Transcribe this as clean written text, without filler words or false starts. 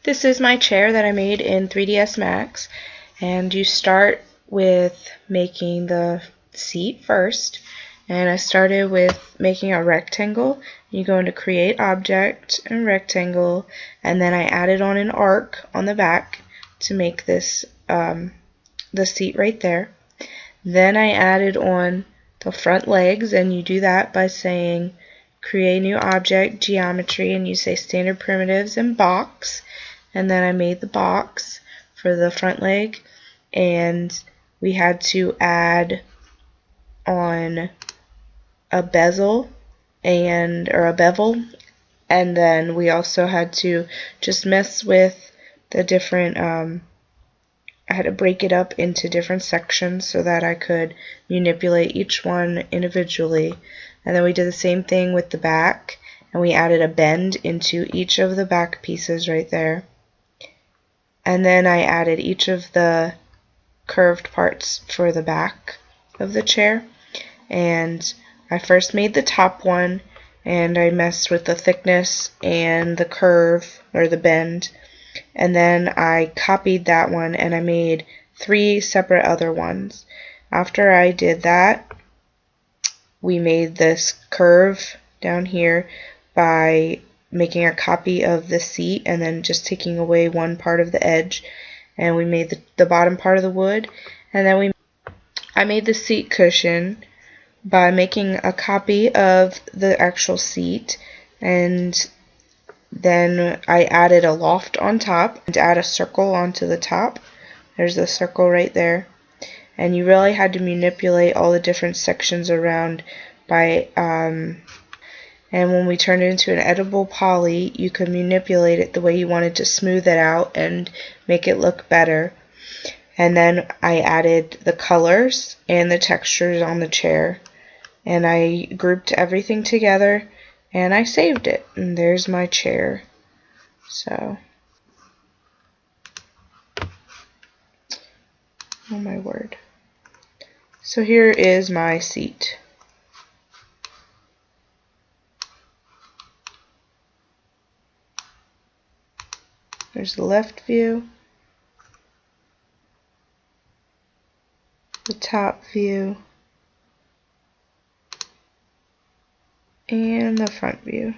This is my chair that I made in 3ds Max, and you start with making the seat first. And I started with making a rectangle. You go into create object and rectangle, and then I added on an arc on the back to make this the seat right there. Then I added on the front legs, and you do that by saying create new object, geometry, and you say standard primitives and box. And then I made the box for the front leg, and we had to add on a bezel or a bevel, and then we also had to just mess with the different I had to break it up into different sections so that I could manipulate each one individually. And then we did the same thing with the back, and we added a bend into each of the back pieces right there. And then I added each of the curved parts for the back of the chair. And I first made the top one, and I messed with the thickness and the curve or the bend. And then I copied that one and I made 3 separate other ones. After I did that, we made this curve down here by making a copy of the seat and then just taking away one part of the edge, and we made the bottom part of the wood. And then I made the seat cushion by making a copy of the actual seat, and then I added a loft on top and add a circle onto the top. There's the circle right there. And you really had to manipulate all the different sections around by and when we turned it into an editable poly, you could manipulate it the way you wanted to smooth it out and make it look better. And then I added the colors and the textures on the chair, and I grouped everything together, and I saved it, and there's my chair. So, oh my word. So here is my seat. There's the left view, the top view, and the front view.